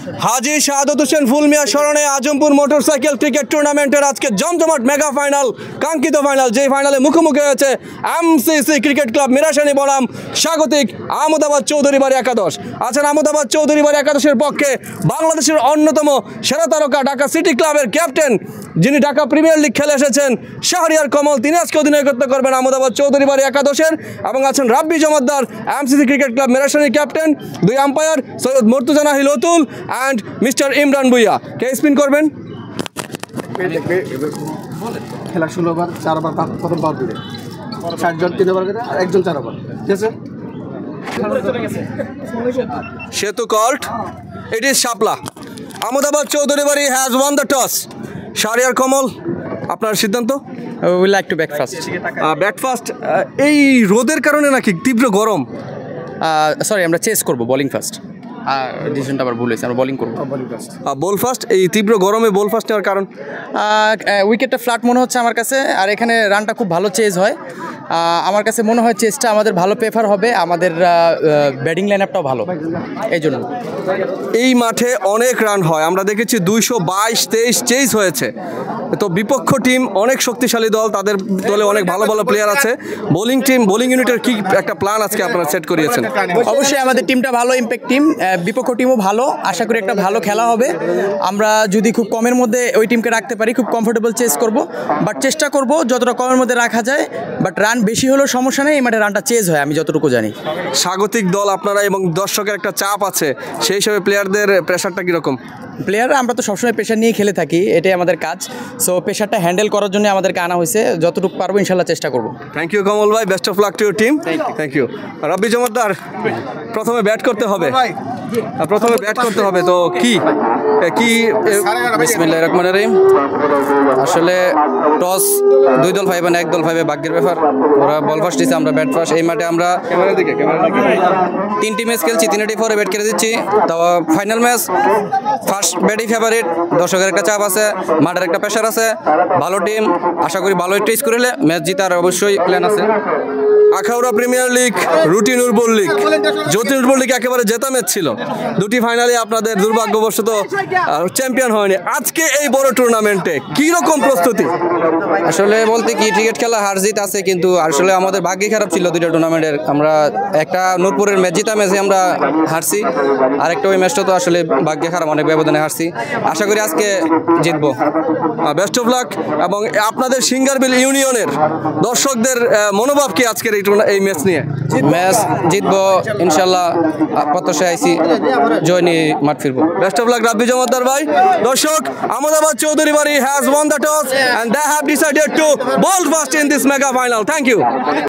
হাজী শাহাদত হোসেন ফুলমিয়া স্মরণে Azampur motorcycle cricket টুর্নামেন্টের আজকে জমজমাট মেগা ফাইনাল, কাঙ্ক্ষিত ফাইনাল, যেই ফাইনালে মুখোমুখি হয়েছে এমসিসি ক্রিকেট ক্লাব মিরাশানি বনাম স্বাগতিক আহমদাবাদ চৌধুরী বাড়ি একাদশ। আছেন আহমদাবাদ চৌধুরী বাড়ি একাদশের পক্ষে বাংলাদেশের অন্যতম সেরা তারকা ঢাকা সিটি ক্লাবের ক্যাপ্টেন, যিনি ঢাকা প্রিমিয়ার লিগ খেলে এসেছেন, শাহরিয়ার কমল। তিনি আজকে অধিনায়কত্ব করবেন আহমদাবাদ চৌধুরী বাড়ি একাদশের। এবং আছেন Rabbi Jamaddar, MCC cricket club মিরাশানির ক্যাপ্টেন। দুই umpire Syed Murtaza Nahil Atul and mister Imran Bhuiya. কে স্পিন করবেন? খেলা 16 ওভার, 4 ওভার প্রথম পাওয়ার দিবে, 60 জন 3 ওভার করে আর একজন 4 ওভার। ঠিক আছে, Setu called, it is Shapla. Ahmedabad Chowdhury Bari has won the toss. Shahriar Kamal, আপনার সিদ্ধান্ত? We like to bat first. Bat first. এই রোদের কারণে নাকি তীব্র গরম? সরি, আমরা চেস করব, বোলিং ফার্স্ট। ডিসিশনটা আবার ভুল হয়েছে, আমরা বোলিং করবো। বল ফার্স্ট। এই তীব্র গরমে বল ফার্স্ট নেওয়ার কারণ? উইকেটটা ফ্ল্যাট মনে হচ্ছে আমার কাছে, আর এখানে রানটা খুব ভালো চেজ হয়। আমার কাছে মনে হয় চেসটা আমাদের ভালো প্রেফার হবে, আমাদের ব্যাটিং লাইন আপটাও ভালো, এই জন্য। এই মাঠে অনেক রান হয়, আমরা দেখেছি 222-23 চেজ হয়েছে। তো বিপক্ষ টিম অনেক শক্তিশালী দল, তাদের দলে অনেক ভালো ভালো প্লেয়ার আছে। বোলিং টিম, বোলিং ইউনিটের কি একটা প্ল্যান আজকে আপনারা সেট করিয়েছেন? অবশ্যই আমাদের টিমটা ভালো, ইম্প্যাক্ট টিম, বিপক্ষ টিমও ভালো। আশা করি একটা ভালো খেলা হবে। আমরা যদি খুব কমের মধ্যে ওই টিমকে রাখতে পারি, খুব কমফোর্টেবল চেস করব, বাট চেষ্টা করব যতটা কমের মধ্যে রাখা যায়। বাট রান বেশি হলেও সমস্যা নেই, এই মাঠে রানটা চেজ হয়, আমি যতটুকু জানি। স্বাগতিক দল আপনারা এবং দর্শকের একটা চাপ আছে, সেই হিসাবে প্লেয়ারদের প্রেশারটা কীরকম? প্লেয়াররা আমরা তো সবসময় প্রেশার নিয়ে খেলে থাকি, এটাই আমাদের কাজ। সো প্রেশারটা হ্যান্ডেল করার জন্য আমাদেরকে আনা হয়েছে, যতটুকু পারবো ইনশাল্লাহ চেষ্টা করবো। থ্যাংক ইউ কমল ভাই, best of luck to your team. Thank you. Rabbi Jamaddar, প্রথমে ব্যাট করতে হবে, তো কি বিসমিল্লাহির রহমানির রহিম। আসলে টস 2 দল 5 1 দল 5 ভাগ্যের ব্যাপার। ওরা বল ফার্স্ট দিচ্ছে, আমরা ব্যাট ফার্স্ট। এই মাঠে আমরা 3টি ম্যাচ খেলছি, 3টি ফরে ব্যাট করে দিচ্ছি। তো ফাইনাল ম্যাচ, ফার্স্ট ব্যাটই ফেভারিট, দর্শকের একটা চাপ আছে, মাঠের একটা প্রেশার আছে। ভালো টিম, আশা করি ভালো একটা স্কোর হলে ম্যাচ জিতার অবশ্যই প্ল্যান আছে। আখাউড়া প্রিমিয়ার লিগ, রুটিন উর্বর লিগ, জ্যোতি উর্বর লিগ একেবারে জেতা ম্যাচ ছিল। 2টি ফাইনালে আপনাদের দুর্ভাগ্যবশত চ্যাম্পিয়ন হয়নি। আজকে এই বড় টুর্নামেন্টে কি রকম প্রস্তুতি? আসলে বলতে কি, ক্রিকেট খেলা হার জিত আছে, কিন্তু আসলে আমাদের ভাগ্যই খারাপ ছিল 2টা টুর্নামেন্টের। আমরা একটা নূরপুরের ম্যাচ জিতা ম্যাচে আমরা হারছি, আরেকটা ওই ম্যাচটা তো আসলে ভাগ্যে খারাপ, অনেক ব্যবধানে হারছি। আশা করি আজকে জিতবো। Best of lakh. এবং আপনাদের সিঙ্গারবিল ইউনিয়নের দর্শকদের মনোভাব কি আজকের এই ম্যাচ নিয়ে? ম্যাচ জিতবো ইনশাল্লাহ, প্রত্যাশায় আইছি, জয় নিয়ে মাঠ ফিরবো। বেস্ট অফ লাক রাব্বি জমাদ্দার ভাই। দর্শক, আহমদাবাদ চৌধুরী বাড়ি has won the toss and they have decided to bowl first in this mega final. Thank you.